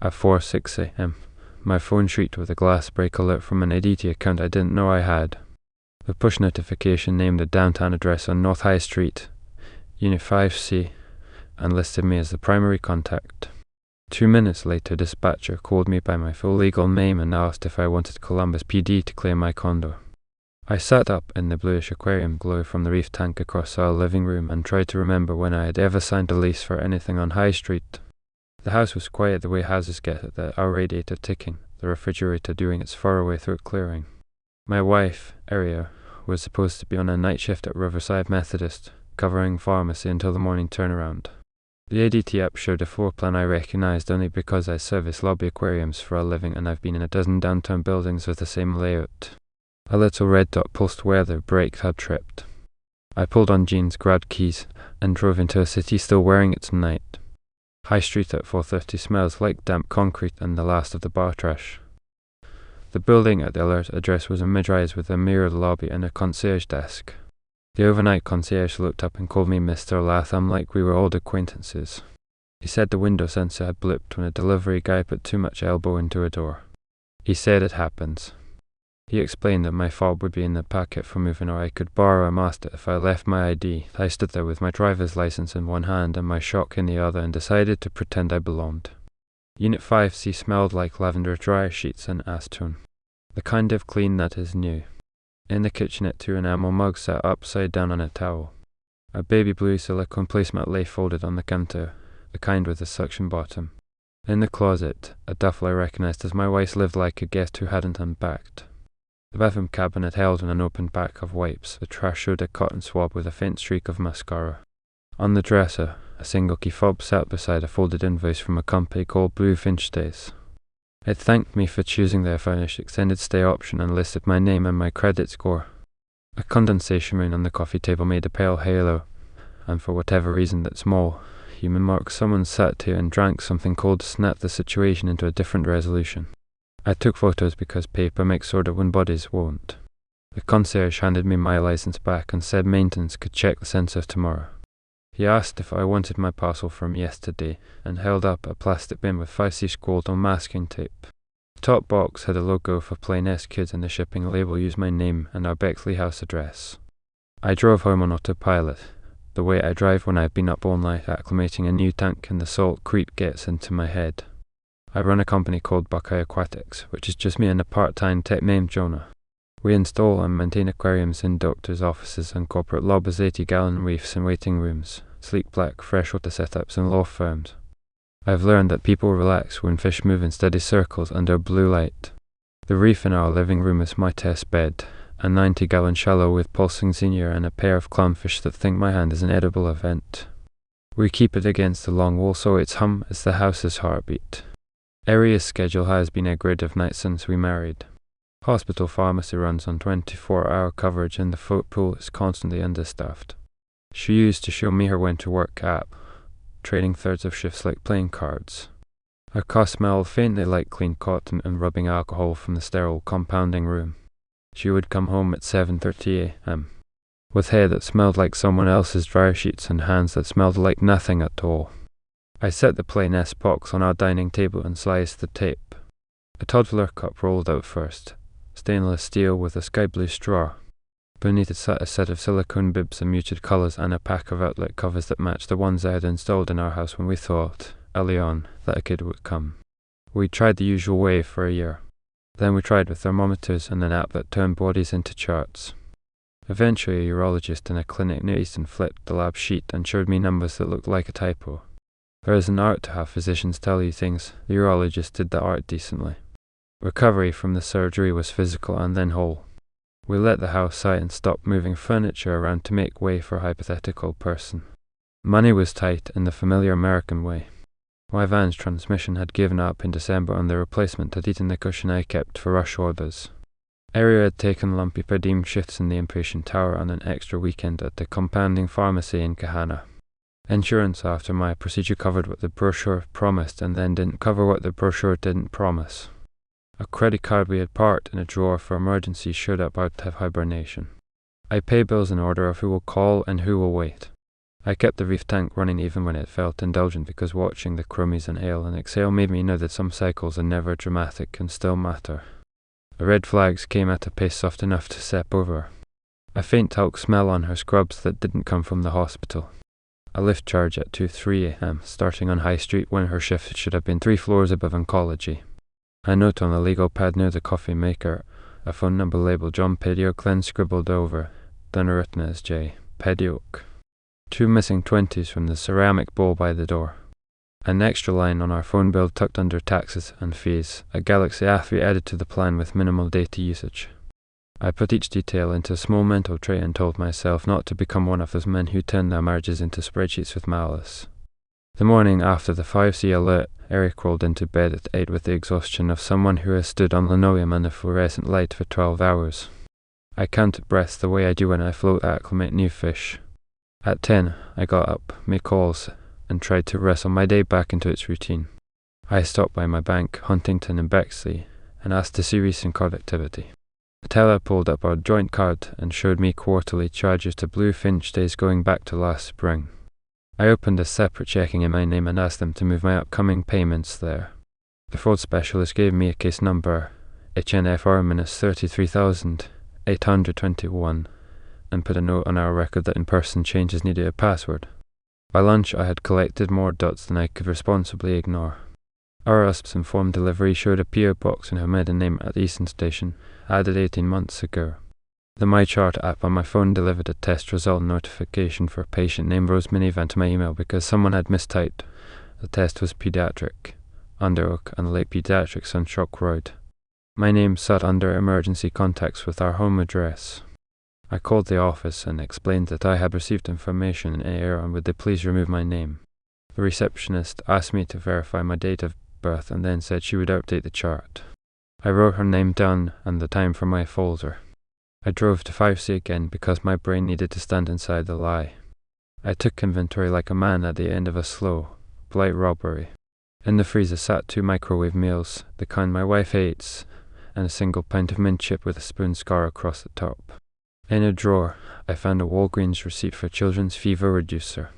At 4:06 a.m., my phone shrieked with a glass break alert from an ADT account I didn't know I had. The push notification named the downtown address on North High Street, Unit 5C, and listed me as the primary contact. 2 minutes later, dispatcher called me by my full legal name and asked if I wanted Columbus PD to claim my condo. I sat up in the bluish aquarium glow from the reef tank across our living room and tried to remember when I had ever signed a lease for anything on High Street. The house was quiet the way houses get, our radiator ticking, the refrigerator doing its faraway throat clearing. My wife, Ariel, was supposed to be on a night shift at Riverside Methodist, covering pharmacy until the morning turnaround. The ADT app showed a floor plan I recognized only because I service lobby aquariums for a living and I've been in a dozen downtown buildings with the same layout. A little red dot post-weather brake had tripped. I pulled on jeans, grabbed keys, and drove into a city still wearing it tonight. High Street at 4:30 smells like damp concrete and the last of the bar trash. The building at the alert address was a mid-rise with a mirrored lobby and a concierge desk. The overnight concierge looked up and called me Mr. Latham like we were old acquaintances. He said the window sensor had blipped when a delivery guy put too much elbow into a door. He said it happens. He explained that my fob would be in the packet for moving or I could borrow a master if I left my ID. I stood there with my driver's license in one hand and my shock in the other and decided to pretend I belonged. Unit 5C smelled like lavender dryer sheets and acetone. The kind of clean that is new. In the kitchenette, 2 enamel mugs sat upside down on a towel. A baby blue silicone placemat lay folded on the counter, the kind with a suction bottom. In the closet, a duffel I recognized as my wife's lived like a guest who hadn't unpacked. The bathroom cabinet held an open pack of wipes. The trash showed a cotton swab with a faint streak of mascara. On the dresser, a single key fob sat beside a folded invoice from a company called Blue Finch Days. It thanked me for choosing their furnished extended stay option and listed my name and my credit score. A condensation ring on the coffee table made a pale halo, and for whatever reason that small, human mark someone sat here and drank something cold to snap the situation into a different resolution. I took photos because paper makes order when bodies won't. The concierge handed me my license back and said maintenance could check the sensor tomorrow. He asked if I wanted my parcel from yesterday and held up a plastic bin with 5C scrawled on masking tape. The top box had a logo for Plain S Kids and the shipping label used my name and our Bexley house address. I drove home on autopilot, the way I drive when I've been up all night acclimating a new tank and the salt creep gets into my head. I run a company called Buckeye Aquatics, which is just me and a part-time tech named Jonah. We install and maintain aquariums in doctors' offices and corporate lobbies, 80-gallon reefs and waiting rooms, sleek black freshwater setups and law firms. I've learned that people relax when fish move in steady circles under blue light. The reef in our living room is my test bed, a 90-gallon shallow with pulsing senior and a pair of clownfish that think my hand is an edible event. We keep it against the long wall so its hum is the house's heartbeat. Aria's schedule has been a grid of nights since we married. Hospital pharmacy runs on 24-hour coverage and the float pool is constantly understaffed. She used to show me her when to work app, trading thirds of shifts like playing cards. Her car smelled faintly like clean cotton and rubbing alcohol from the sterile compounding room. She would come home at 7:30 a.m. with hair that smelled like someone else's dryer sheets and hands that smelled like nothing at all. I set the Plain S box on our dining table and sliced the tape. A toddler cup rolled out first, stainless steel with a sky blue straw. Beneath it sat a set of silicone bibs and muted colours and a pack of outlet covers that matched the ones I had installed in our house when we thought, early on, that a kid would come. We tried the usual way for a year. Then we tried with thermometers and an app that turned bodies into charts. Eventually a urologist in a clinic near Easton flipped the lab sheet and showed me numbers that looked like a typo. There is an art to have physicians tell you things. The urologist did the art decently. Recovery from the surgery was physical and then whole. We let the house sit and stopped moving furniture around to make way for a hypothetical person. Money was tight in the familiar American way. My van's transmission had given up in December and the replacement had eaten the cushion I kept for rush orders. Ariel had taken lumpy per diem shifts in the inpatient tower and an extra weekend at the compounding pharmacy in Kahana. Insurance after my procedure covered what the brochure promised and then didn't cover what the brochure didn't promise. A credit card we had parked in a drawer for emergencies showed up out of hibernation. I pay bills in order of who will call and who will wait. I kept the reef tank running even when it felt indulgent, because watching the crummies inhale and exhale made me know that some cycles are never dramatic and still matter. The red flags came at a pace soft enough to step over. A faint talc smell on her scrubs that didn't come from the hospital. A lift charge at 2:03 a.m, starting on High Street when her shift should have been 3 floors above oncology. A note on the legal pad near the coffee maker, a phone number labelled John Pedioke, then scribbled over, then written as J. Pedioke. 2 missing 20s from the ceramic bowl by the door. An extra line on our phone bill tucked under taxes and fees, a Galaxy A3 added to the plan with minimal data usage. I put each detail into a small mental tray and told myself not to become one of those men who turn their marriages into spreadsheets with malice. The morning after the 5C alert, Eric rolled into bed at 8 with the exhaustion of someone who has stood on linoleum under fluorescent light for 12 hours. I counted breaths the way I do when I float acclimate new fish. At 10, I got up, made calls, and tried to wrestle my day back into its routine. I stopped by my bank, Huntington and Bexley, and asked to see recent card activity. The teller pulled up our joint card and showed me quarterly charges to Blue Finch days going back to last spring. I opened a separate checking in my name and asked them to move my upcoming payments there. The fraud specialist gave me a case number, HNFR-33821, and put a note on our record that in-person changes needed a password. By lunch I had collected more dots than I could responsibly ignore. Our USP's informed delivery showed a PO box in her maiden name at Easton Station, added 18 months ago. The MyChart app on my phone delivered a test result notification for a patient named Rose Minivan to my email because someone had mistyped. The test was pediatric, Under Oak and Lake Pediatrics on Shock Road. My name sat under emergency contacts with our home address. I called the office and explained that I had received information in error and would they please remove my name. The receptionist asked me to verify my date of birth and then said she would update the chart. I wrote her name down and the time from my folder. I drove to 5C again because my brain needed to stand inside the lie. I took inventory like a man at the end of a slow, polite robbery. In the freezer sat 2 microwave meals, the kind my wife hates, and a single pint of mint chip with a spoon scar across the top. In a drawer, I found a Walgreens receipt for children's fever reducer.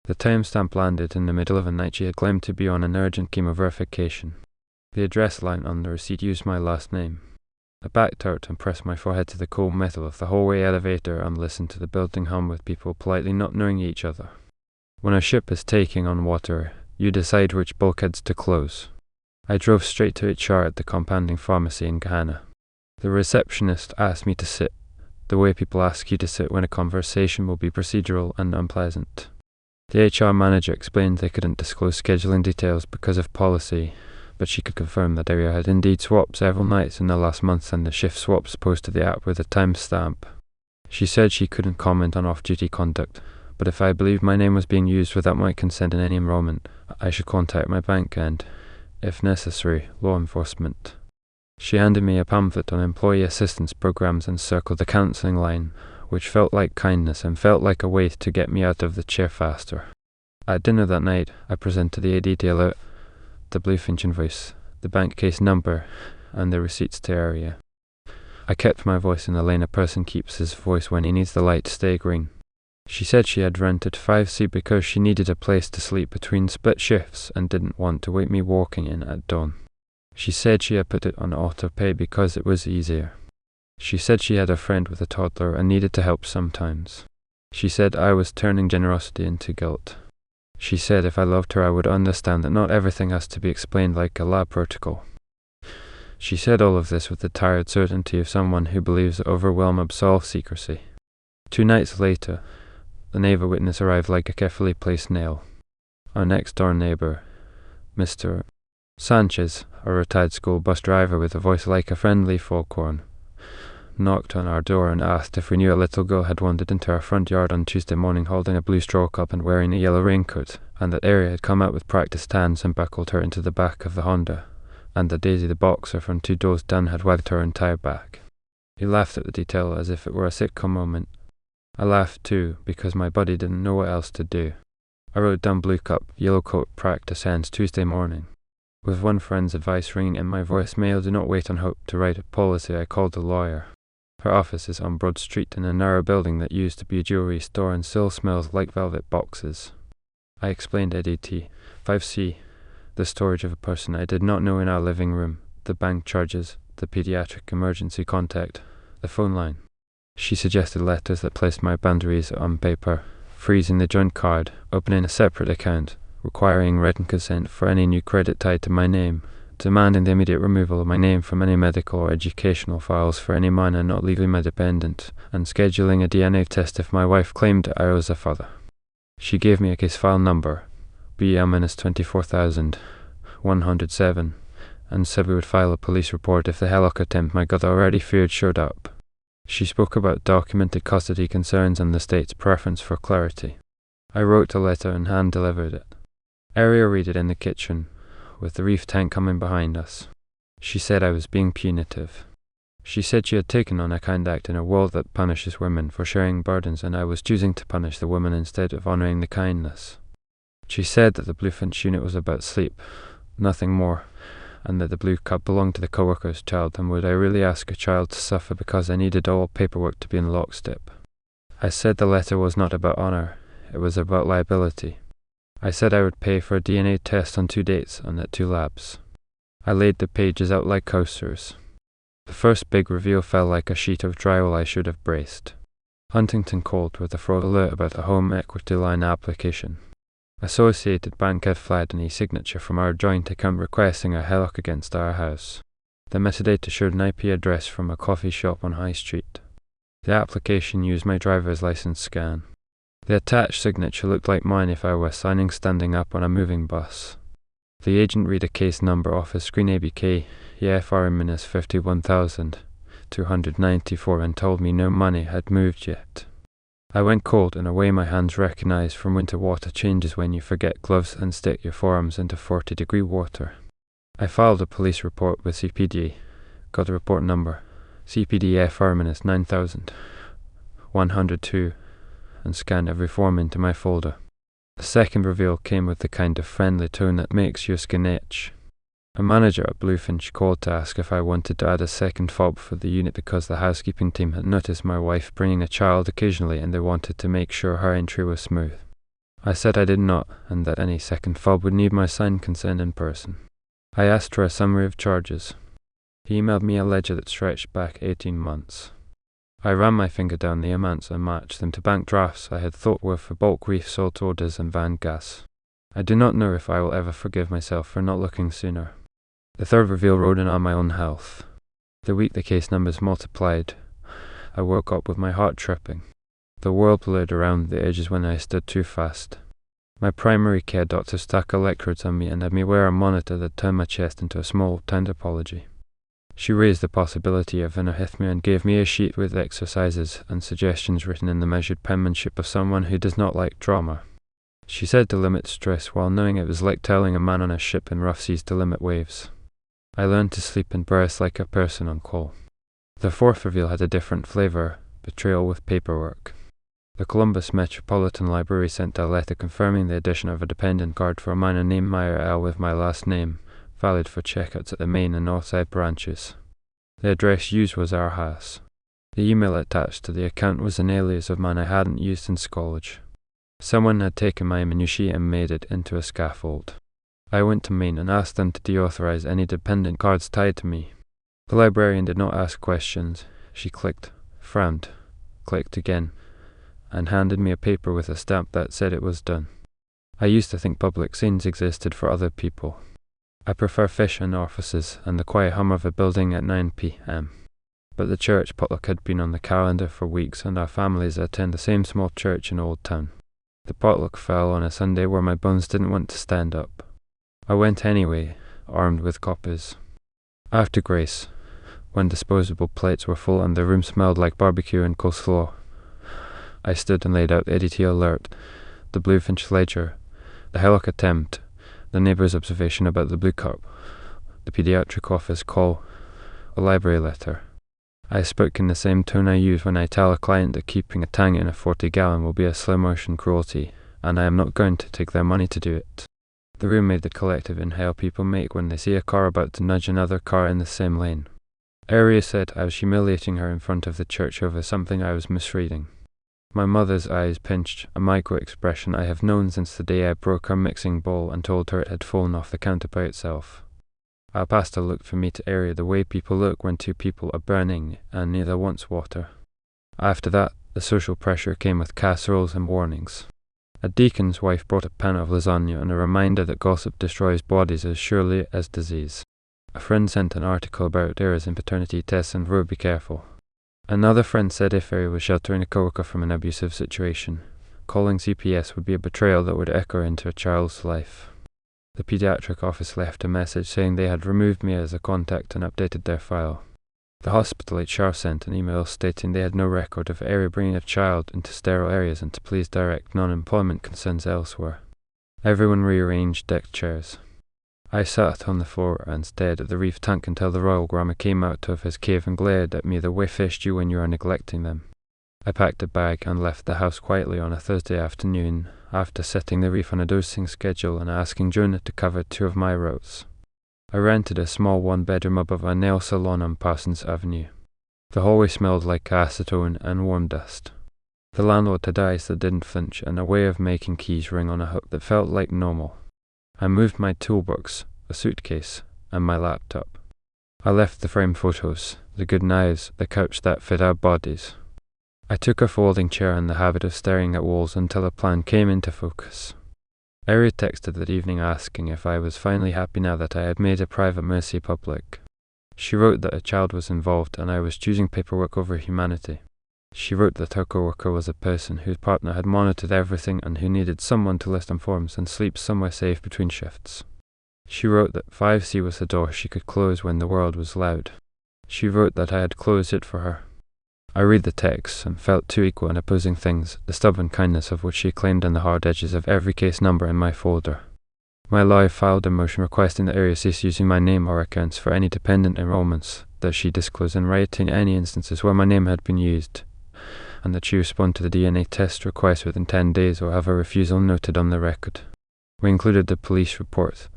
The timestamp landed in the middle of a night she had claimed to be on an urgent chemo verification. The address line on the receipt used my last name. I backed out and pressed my forehead to the cold metal of the hallway elevator and listened to the building hum with people politely not knowing each other. When a ship is taking on water, you decide which bulkheads to close. I drove straight to HR at the compounding pharmacy in Ghana. The receptionist asked me to sit, the way people ask you to sit when a conversation will be procedural and unpleasant. The HR manager explained they couldn't disclose scheduling details because of policy, but she could confirm that area had indeed swapped several nights in the last month and the shift swaps posted the app with a timestamp. She said she couldn't comment on off-duty conduct, but if I believed my name was being used without my consent in any enrollment, I should contact my bank and, if necessary, law enforcement. She handed me a pamphlet on employee assistance programs and circled the counselling line, which felt like kindness and felt like a way to get me out of the chair faster. At dinner that night, I presented the AD dealer the Blue Finch invoice, the bank case number, and the receipts to area. I kept my voice in the lane a person keeps his voice when he needs the light to stay green. She said she had rented 5C because she needed a place to sleep between split shifts and didn't want to wake me walking in at dawn. She said she had put it on auto pay because it was easier. She said she had a friend with a toddler and needed to help sometimes. She said I was turning generosity into guilt. She said if I loved her I would understand that not everything has to be explained like a lab protocol. She said all of this with the tired certainty of someone who believes that overwhelm absolves secrecy. 2 nights later, the neighbour witness arrived like a carefully placed nail. Our next-door neighbour, Mr. Sanchez, a retired school bus driver with a voice like a friendly foghorn, knocked on our door and asked if we knew a little girl had wandered into our front yard on Tuesday morning holding a blue straw cup and wearing a yellow raincoat, and that area had come out with practiced hands and buckled her into the back of the Honda, and that Daisy the boxer from 2 doors down had wagged her entire back. He laughed at the detail as if it were a sitcom moment. I laughed too, because my buddy didn't know what else to do. I wrote down blue cup, yellow coat, practice hands Tuesday morning. With one friend's advice ringing in my voicemail, do not wait on hope to write a policy, I called a lawyer. Her office is on Broad Street in a narrow building that used to be a jewelry store and still smells like velvet boxes. I explained Eddie T. 5C, the storage of a person I did not know in our living room, the bank charges, the pediatric emergency contact, the phone line. She suggested letters that placed my boundaries on paper, freezing the joint card, opening a separate account, requiring written consent for any new credit tied to my name, demanding the immediate removal of my name from any medical or educational files for any minor not legally my dependent, and scheduling a DNA test if my wife claimed I was a father. She gave me a case file number, BL-24107, and said we would file a police report if the HELOC attempt my God already feared showed up. She spoke about documented custody concerns and the state's preference for clarity. I wrote a letter and hand-delivered it. Ariel read it in the kitchen, with the reef tank coming behind us. She said I was being punitive. She said she had taken on a kind act in a world that punishes women for sharing burdens, and I was choosing to punish the woman instead of honouring the kindness. She said that the Blue Finch unit was about sleep, nothing more, and that the blue cup belonged to the co-worker's child, and would I really ask a child to suffer because I needed all paperwork to be in lockstep? I said the letter was not about honour, it was about liability. I said I would pay for a DNA test on 2 dates and at 2 labs. I laid the pages out like coasters. The first big reveal fell like a sheet of drywall I should have braced. Huntington called with a fraud alert about a home equity line application. Associated Bank had flagged an e-signature from our joint account requesting a HELOC against our house. The metadata showed an IP address from a coffee shop on High Street. The application used my driver's license scan. The attached signature looked like mine if I were signing standing up on a moving bus. The agent read a case number off his screen ABK, EFR-51,294, and told me no money had moved yet. I went cold in a way my hands recognized from winter water changes when you forget gloves and stick your forearms into 40-degree water. I filed a police report with CPD, got the report number, CPD FR-9102, and scanned every form into my folder. The second reveal came with the kind of friendly tone that makes your skin itch. A manager at Blue Finch called to ask if I wanted to add a second fob for the unit because the housekeeping team had noticed my wife bringing a child occasionally and they wanted to make sure her entry was smooth. I said I did not, and that any second fob would need my signed consent in person. I asked for a summary of charges. He emailed me a ledger that stretched back 18 months. I ran my finger down the amounts and matched them to bank drafts I had thought were for bulk reef salt orders and van gas. I do not know if I will ever forgive myself for not looking sooner. The third reveal rode in on my own health. The week the case numbers multiplied, I woke up with my heart tripping. The world blurred around the edges when I stood too fast. My primary care doctor stuck electrodes on me and had me wear a monitor that turned my chest into a small tender apology. She raised the possibility of anorrhythmia and gave me a sheet with exercises and suggestions written in the measured penmanship of someone who does not like drama. She said to limit stress while knowing it was like telling a man on a ship in rough seas to limit waves. I learned to sleep in breaths like a person on call. The fourth reveal had a different flavour, betrayal with paperwork. The Columbus Metropolitan Library sent a letter confirming the addition of a dependent card for a minor named Meyer L. with my last name, valid for checkouts at the main and north side branches. The address used was our house. The email attached to the account was an alias of mine I hadn't used since college. Someone had taken my minutiae and made it into a scaffold. I went to Maine and asked them to deauthorize any dependent cards tied to me. The librarian did not ask questions. She clicked, frowned, clicked again, and handed me a paper with a stamp that said it was done. I used to think public scenes existed for other people. I prefer fish and orifices and the quiet hum of a building at 9 p.m. But the church potluck had been on the calendar for weeks, and our families attend the same small church in Old Town. The potluck fell on a Sunday where my bones didn't want to stand up. I went anyway, armed with copies. After grace, when disposable plates were full and the room smelled like barbecue and coleslaw, I stood and laid out the EDT alert, the Blue Finch ledger, the HELOC attempt, the neighbour's observation about the blue cup, the paediatric office call, a library letter. I spoke in the same tone I use when I tell a client that keeping a tang in a 40-gallon will be a slow-motion cruelty, and I am not going to take their money to do it. The room made the collective inhale people make when they see a car about to nudge another car in the same lane. Area said I was humiliating her in front of the church over something I was misreading. My mother's eyes pinched, a micro-expression I have known since the day I broke her mixing bowl and told her it had fallen off the counter by itself. Our pastor looked from me to Area the way people look when two people are burning and neither wants water. After that, the social pressure came with casseroles and warnings. A deacon's wife brought a pan of lasagna and a reminder that gossip destroys bodies as surely as disease. A friend sent an article about errors in paternity tests and wrote, "Be careful." Another friend said if Area was sheltering a coworker from an abusive situation, calling CPS would be a betrayal that would echo into a child's life. The pediatric office left a message saying they had removed me as a contact and updated their file. The hospital HR sent an email stating they had no record of Area bringing a child into sterile areas and to please direct non-employment concerns elsewhere. Everyone rearranged deck chairs. I sat on the floor and stared at the reef tank until the royal grandma came out of his cave and glared at me the way fish do when you are neglecting them. I packed a bag and left the house quietly on a Thursday afternoon after setting the reef on a dosing schedule and asking Jonah to cover 2 of my routes. I rented a small 1-bedroom above a nail salon on Parsons Avenue. The hallway smelled like acetone and worm dust. The landlord had eyes that didn't flinch and a way of making keys ring on a hook that felt like normal. I moved my toolbox, a suitcase, and my laptop. I left the framed photos, the good knives, the couch that fit our bodies. I took a folding chair in the habit of staring at walls until a plan came into focus. Area texted that evening asking if I was finally happy now that I had made a private mercy public. She wrote that a child was involved and I was choosing paperwork over humanity. She wrote that her coworker was a person whose partner had monitored everything and who needed someone to list on forms and sleep somewhere safe between shifts. She wrote that 5C was the door she could close when the world was loud. She wrote that I had closed it for her. I read the text and felt 2 equal and opposing things, the stubborn kindness of which she claimed on the hard edges of every case number in my folder. My lawyer filed a motion requesting that Area cease using my name or accounts for any dependent enrollments, that she disclose in writing any instances where my name had been used, and that she respond to the DNA test request within 10 days or have a refusal noted on the record. We included the police report,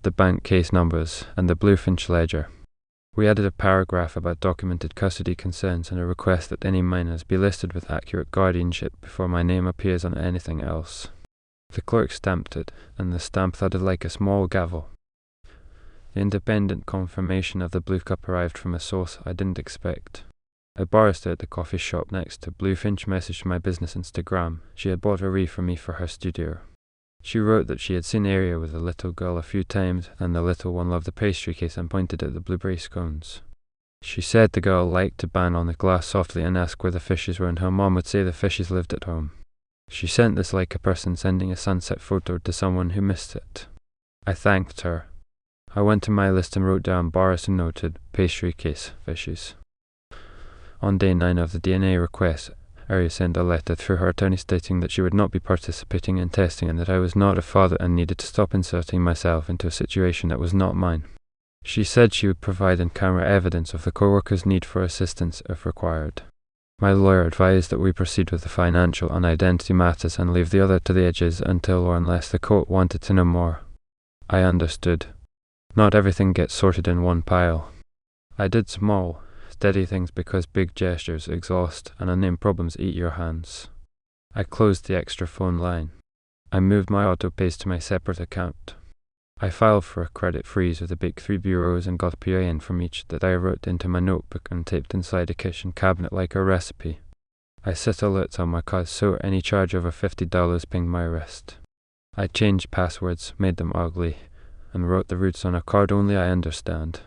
the bank case numbers, and the blue Finch ledger. We added a paragraph about documented custody concerns and a request that any minors be listed with accurate guardianship before my name appears on anything else. The clerk stamped it, and the stamp thudded like a small gavel. The independent confirmation of the blue cup arrived from a source I didn't expect. A barista at the coffee shop next to Blue Finch messaged my business Instagram. She had bought a wreath for me for her studio. She wrote that she had seen Area with a little girl a few times and the little one loved the pastry case and pointed at the blueberry scones. She said the girl liked to bang on the glass softly and ask where the fishes were and her mom would say the fishes lived at home. She sent this like a person sending a sunset photo to someone who missed it. I thanked her. I went to my list and wrote down barista noted, pastry case, fishes. On day 9 of the DNA request, Area sent a letter through her attorney stating that she would not be participating in testing and that I was not a father and needed to stop inserting myself into a situation that was not mine. She said she would provide in-camera evidence of the co-worker's need for assistance if required. My lawyer advised that we proceed with the financial and identity matters and leave the other to the edges until or unless the court wanted to know more. I understood. Not everything gets sorted in one pile. I did small, steady things because big gestures exhaust and unnamed problems eat your hands. I closed the extra phone line. I moved my autopays to my separate account. I filed for a credit freeze with the big 3 bureaus and got a PIN from each that I wrote into my notebook and taped inside a kitchen cabinet like a recipe. I set alerts on my cards so any charge over $50 pinged my wrist. I changed passwords, made them ugly, and wrote the routes on a card only I understand.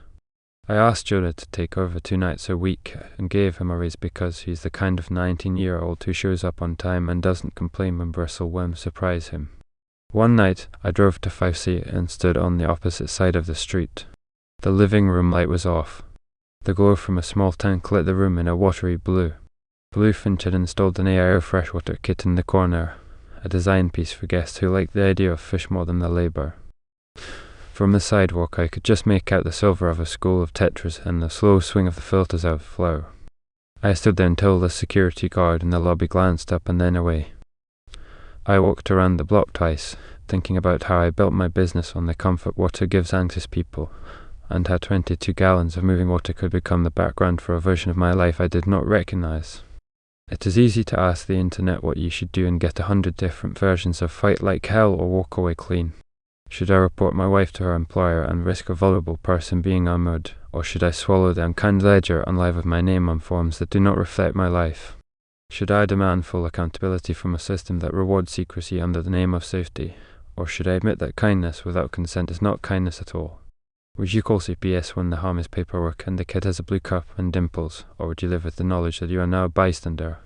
I asked Jonah to take over 2 nights a week and gave him a raise because he's the kind of 19-year-old who shows up on time and doesn't complain when bristle whims surprise him. One night, I drove to 5C and stood on the opposite side of the street. The living room light was off. The glow from a small tank lit the room in a watery blue. Blue Finch had installed an AI freshwater kit in the corner, a design piece for guests who liked the idea of fish more than the labour. From the sidewalk I could just make out the silver of a school of tetras and the slow swing of the filters out of flow. I stood there until the security guard in the lobby glanced up and then away. I walked around the block twice, thinking about how I built my business on the comfort water gives anxious people, and how 22 gallons of moving water could become the background for a version of my life I did not recognize. It is easy to ask the internet what you should do and get 100 different versions of fight like hell or walk away clean. Should I report my wife to her employer and risk a vulnerable person being unmoored, or should I swallow the unkind ledger and lie with my name on forms that do not reflect my life? Should I demand full accountability from a system that rewards secrecy under the name of safety, or should I admit that kindness without consent is not kindness at all? Would you call CPS when the harm is paperwork and the kid has a blue cup and dimples, or would you live with the knowledge that you are now a bystander,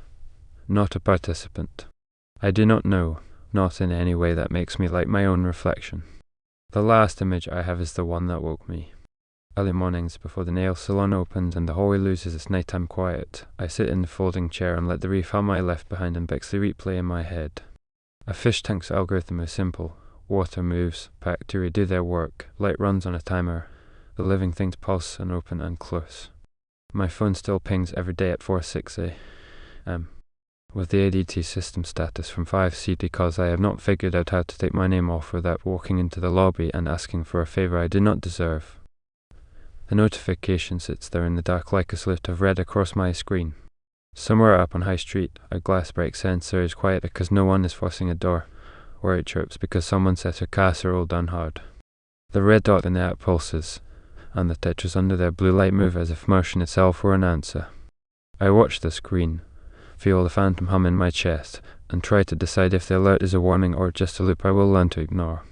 not a participant? I do not know, not in any way that makes me like my own reflection. The last image I have is the one that woke me. Early mornings, before the nail salon opens and the hallway loses its nighttime quiet, I sit in the folding chair and let the reef hum I left behind and Bexley replay in my head. A fish tank's algorithm is simple. Water moves, bacteria do their work, light runs on a timer, the living things pulse and open and close. My phone still pings every day at 4:06 a.m. with the ADT system status from 5C because I have not figured out how to take my name off without walking into the lobby and asking for a favor I do not deserve. The notification sits there in the dark like a slit of red across my screen. Somewhere up on High Street, a glass break sensor is quiet because no one is forcing a door, or it chirps because someone set her casserole down hard. The red dot in the app pulses, and the tetras under their blue light move as if motion itself were an answer. I watch the screen, feel the phantom hum in my chest, and try to decide if the alert is a warning or just a loop I will learn to ignore.